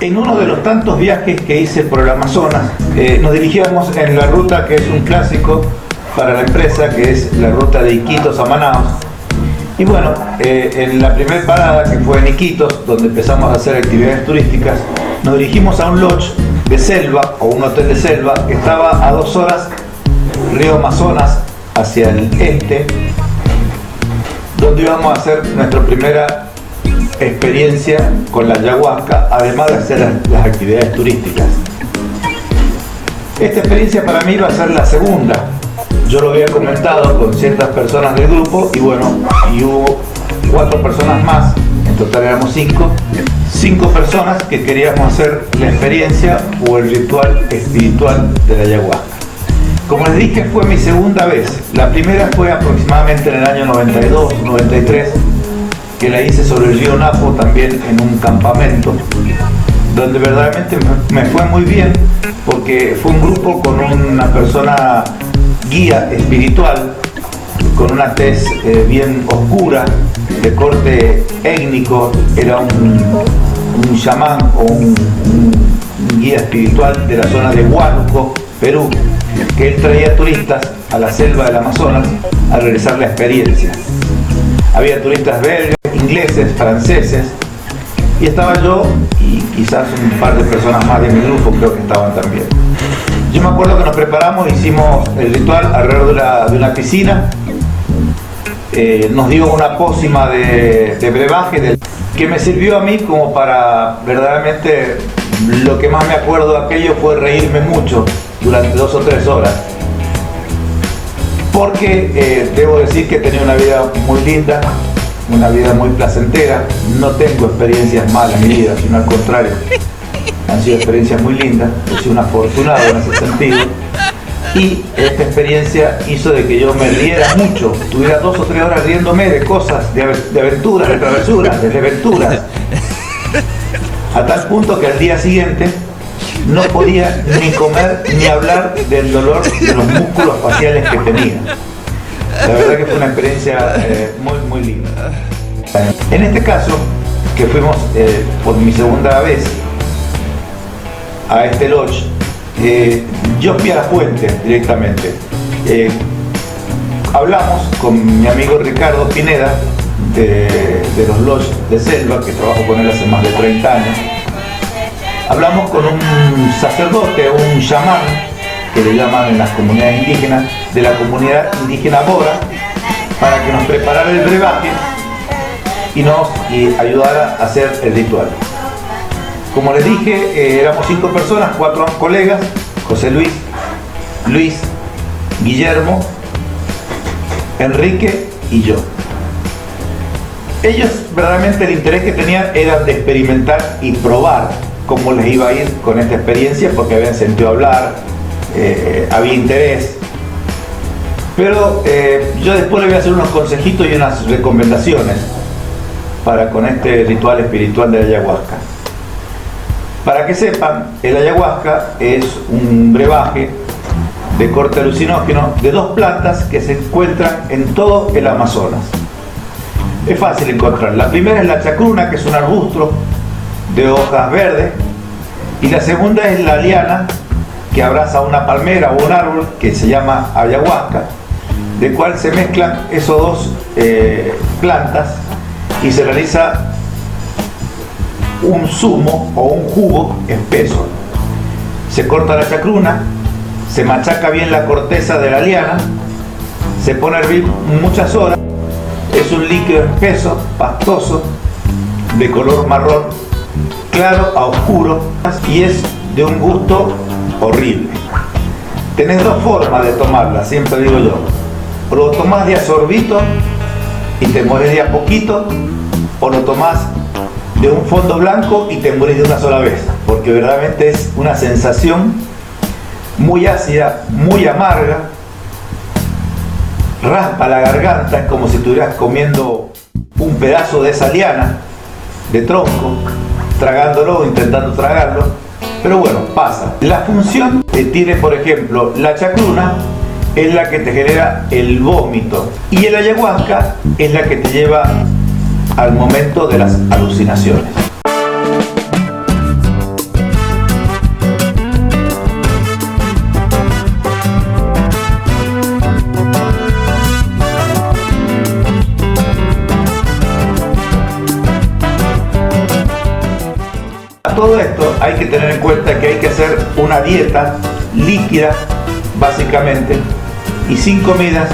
En uno de los tantos viajes que hice por el Amazonas, nos dirigíamos en la ruta que es un clásico para la empresa, que es la ruta de Iquitos a Manaos. Y bueno, en la primera parada, que fue en Iquitos, donde empezamos a hacer actividades turísticas, nos dirigimos a un lodge de selva, o un hotel de selva, que estaba a 2 horas, río Amazonas, hacia el este, donde íbamos a hacer nuestra primera experiencia con la ayahuasca, además de hacer las actividades turísticas. Esta experiencia para mí va a ser la segunda. Yo lo había comentado con ciertas personas del grupo y bueno, y hubo 4 personas más, en total éramos 5 personas que queríamos hacer la experiencia o el ritual espiritual de la ayahuasca. Como les dije, fue mi segunda vez. La primera fue aproximadamente en el año 92, 93, que la hice sobre el río Napo, también en un campamento, donde verdaderamente me fue muy bien, porque fue un grupo con una persona guía espiritual, con una tez bien oscura, de corte étnico. Era un chamán o un guía espiritual de la zona de Huánuco, Perú, que él traía turistas a la selva del Amazonas a realizar la experiencia. Había turistas belgas, ingleses, franceses, y estaba yo y quizás un par de personas más de mi grupo, creo que estaban también. Yo me acuerdo que nos preparamos, hicimos el ritual alrededor de una piscina, nos dio una pócima de brebaje que me sirvió a mí como para verdaderamente, lo que más me acuerdo de aquello fue reírme mucho durante 2 o 3 horas. Porque debo decir que he tenido una vida muy linda, una vida muy placentera. No tengo experiencias malas en mi vida, sino al contrario, han sido experiencias muy lindas. He sido un afortunado en ese sentido, y esta experiencia hizo de que yo me riera mucho, tuviera 2 o 3 horas riéndome de cosas, de aventuras, de travesuras, de desventuras, a tal punto que al día siguiente no podía ni comer ni hablar del dolor de los músculos faciales que tenía. La verdad que fue una experiencia muy linda. En este caso, que fuimos por mi segunda vez a este lodge, yo fui a la fuente directamente. Hablamos con mi amigo Ricardo Pineda de los lodges de selva, que trabajo con él hace más de 30 años. Hablamos con un sacerdote, un chamán, que le llaman en las comunidades indígenas, de la comunidad indígena Bora, para que nos preparara el brebaje y nos ayudara a hacer el ritual. Como les dije, éramos 5 personas, 4 colegas: José Luis, Guillermo, Enrique y yo. Ellos verdaderamente el interés que tenían era de experimentar y probar cómo les iba a ir con esta experiencia, porque habían sentido hablar, había interés. Pero yo después les voy a hacer unos consejitos y unas recomendaciones para con este ritual espiritual de la ayahuasca. Para que sepan, el ayahuasca es un brebaje de corte alucinógeno de 2 plantas que se encuentran en todo el Amazonas. Es fácil encontrar. La primera es la chacruna, que es un arbusto de hojas verdes, y la segunda es la liana, que abraza una palmera o un árbol que se llama ayahuasca, de cual se mezclan esos 2 plantas y se realiza un zumo o un jugo espeso. Se corta la chacruna, se machaca bien la corteza de la liana, se pone a hervir muchas horas. Es un líquido espeso, pastoso, de color marrón claro a oscuro, y es de un gusto horrible. Tenés 2 formas de tomarla, siempre digo yo: o lo tomás de a sorbito y te morís de a poquito, o lo tomás de un fondo blanco y te morís de una sola vez, porque verdaderamente es una sensación muy ácida, muy amarga, raspa la garganta, es como si estuvieras comiendo un pedazo de esa liana de tronco, tragándolo o intentando tragarlo, pero bueno, pasa. La función que tiene, por ejemplo, la chacruna es la que te genera el vómito, y el ayahuasca es la que te lleva al momento de las alucinaciones. todo esto hay que tener en cuenta que hay que hacer una dieta líquida, básicamente, y sin comidas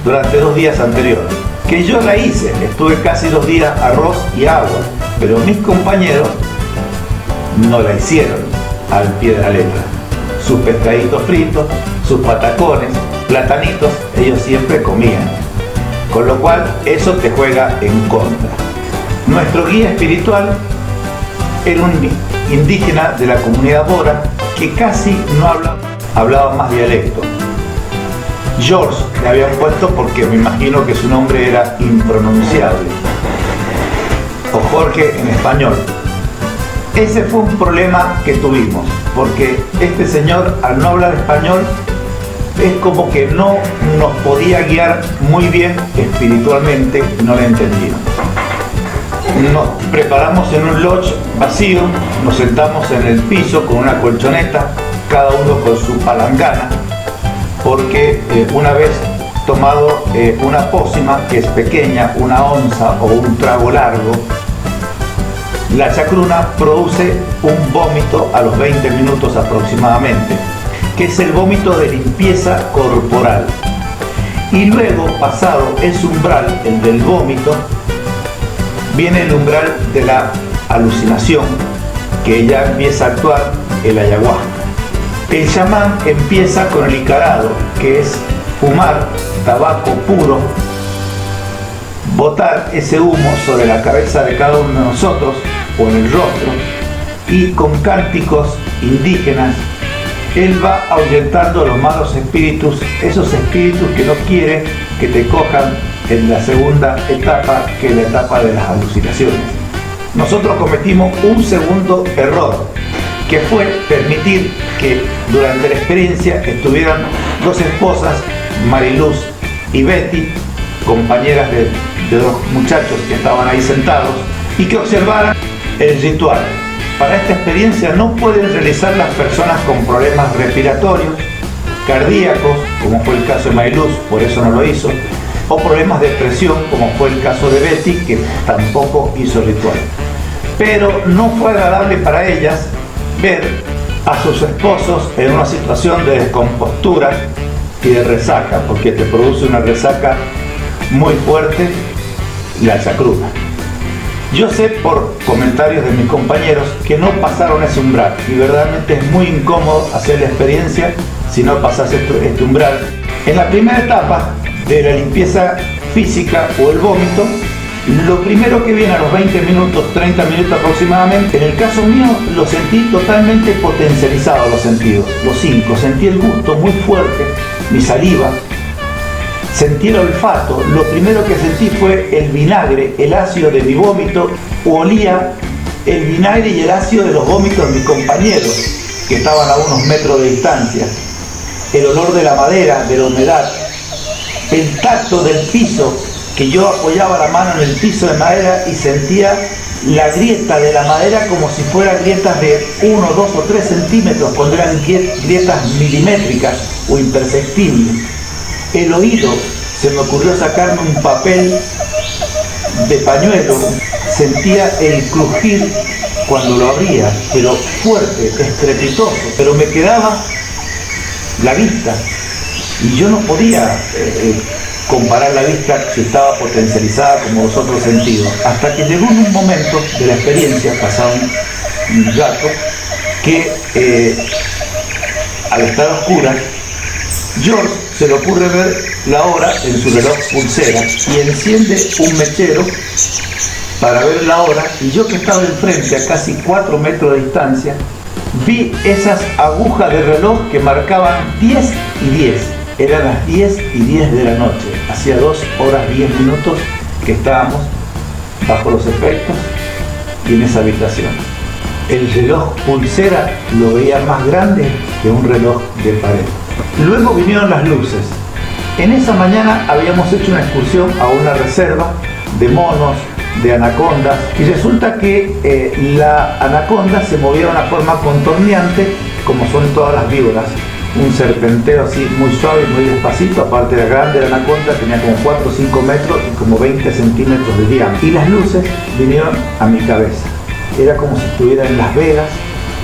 durante 2 días anteriores. Que yo la hice, estuve casi 2 días arroz y agua, pero mis compañeros no la hicieron al pie de la letra. Sus pescaditos fritos, sus patacones, platanitos, ellos siempre comían. Con lo cual, eso te juega en contra. Nuestro guía espiritual era un indígena de la comunidad Bora que casi no hablaba más dialecto. George le habían puesto porque me imagino que su nombre era impronunciable, o Jorge en español. Ese fue un problema que tuvimos, porque este señor, al no hablar español, es como que no nos podía guiar muy bien espiritualmente, no le entendíamos. Nos preparamos en un lodge vacío, nos sentamos en el piso con una colchoneta, cada uno con su palangana, porque una vez tomado una pócima, que es pequeña, una onza o un trago largo, la chacruna produce un vómito a los 20 minutos aproximadamente, que es el vómito de limpieza corporal. Y luego, pasado ese umbral, el del vómito, viene el umbral de la alucinación, que ya empieza a actuar el ayahuasca. El chamán empieza con el icarado, que es fumar tabaco puro, botar ese humo sobre la cabeza de cada uno de nosotros o en el rostro, y con cánticos indígenas él va ahuyentando los malos espíritus, esos espíritus que no quieren que te cojan en la segunda etapa, que es la etapa de las alucinaciones. Nosotros cometimos un segundo error, que fue permitir que durante la experiencia estuvieran 2 esposas, Mariluz y Betty, compañeras de 2 muchachos que estaban ahí sentados, y que observaran el ritual. Para esta experiencia no pueden realizar las personas con problemas respiratorios, cardíacos, como fue el caso de Mariluz, por eso no lo hizo, o problemas de presión, como fue el caso de Betty, que tampoco hizo el ritual. Pero no fue agradable para ellas ver a sus esposos en una situación de descompostura y de resaca, porque te produce una resaca muy fuerte la chacruna. Yo sé por comentarios de mis compañeros que no pasaron ese umbral, y verdaderamente es muy incómodo hacer la experiencia si no pasas este umbral. En la primera etapa de la limpieza física o el vómito, lo primero que viene a los 20 minutos, 30 minutos aproximadamente, en el caso mío lo sentí totalmente potencializado los sentidos, los 5, sentí el gusto muy fuerte, mi saliva, sentí el olfato. Lo primero que sentí fue el vinagre, el ácido de mi vómito, olía el vinagre y el ácido de los vómitos de mis compañeros, que estaban a unos metros de distancia, el olor de la madera, de la humedad, el tacto del piso, que yo apoyaba la mano en el piso de madera y sentía la grieta de la madera como si fueran grietas de 1, 2 o 3 centímetros, cuando eran grietas milimétricas o imperceptibles. El oído, se me ocurrió sacarme un papel de pañuelo, sentía el crujir cuando lo abría, pero fuerte, estrepitoso, pero me quedaba la vista y yo no podía comparar la vista si estaba potencializada como los otros sentidos, hasta que llegó en un momento de la experiencia, pasado un rato, que al estar oscura, George se le ocurre ver la hora en su reloj pulsera y enciende un mechero para ver la hora, y yo, que estaba enfrente a casi 4 metros de distancia, vi esas agujas de reloj que marcaban 10 y 10. Eran las 10 y 10 de la noche. Hacía 2 horas 10 minutos que estábamos bajo los efectos y en esa habitación. El reloj pulsera lo veía más grande que un reloj de pared. Luego vinieron las luces. En esa mañana habíamos hecho una excursión a una reserva de monos, de anacondas, y resulta que la anaconda se movía de una forma contorneante, como son todas las víboras. Un serpenteo así muy suave y muy despacito. Aparte de grande, la anaconda tenía como 4 o 5 metros y como 20 centímetros de diámetro. Y las luces vinieron a mi cabeza. era como si estuviera en Las Vegas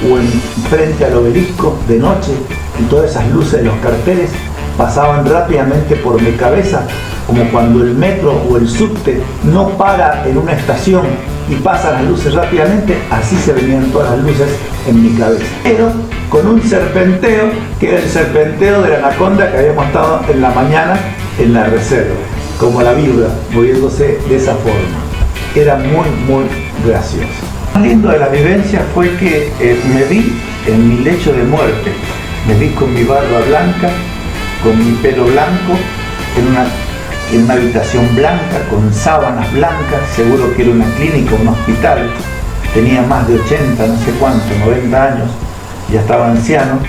o en frente al obelisco de noche, y todas esas luces de los carteles pasaban rápidamente por mi cabeza, como cuando el metro o el subte no para en una estación y pasan las luces rápidamente. Así se venían todas las luces en mi cabeza, pero con un serpenteo que era el serpenteo de la anaconda que habíamos estado en la mañana en la reserva, como la víbora moviéndose de esa forma. Era muy gracioso. Lo más lindo de la vivencia fue que me vi en mi lecho de muerte, me vi con mi barba blanca, con mi pelo blanco, en una habitación blanca, con sábanas blancas, seguro que era una clínica, un hospital. Tenía más de 80, no sé cuánto, 90 años, ya estaba anciano,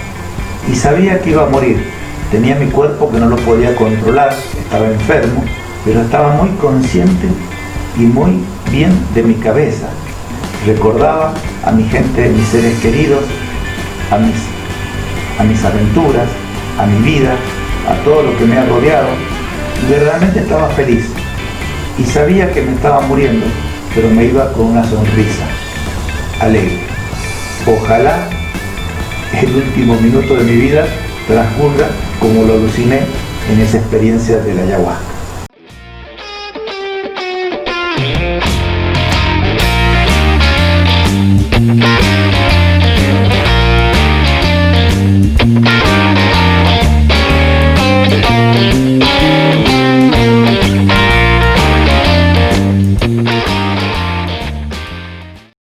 y sabía que iba a morir. Tenía mi cuerpo que no lo podía controlar, estaba enfermo, pero estaba muy consciente y muy bien de mi cabeza. Recordaba a mi gente, a mis seres queridos, a mis aventuras, a mi vida, a todo lo que me ha rodeado, y verdaderamente estaba feliz. Y sabía que me estaba muriendo, pero me iba con una sonrisa, alegre. Ojalá el último minuto de mi vida transcurra como lo aluciné en esa experiencia de la ayahuasca.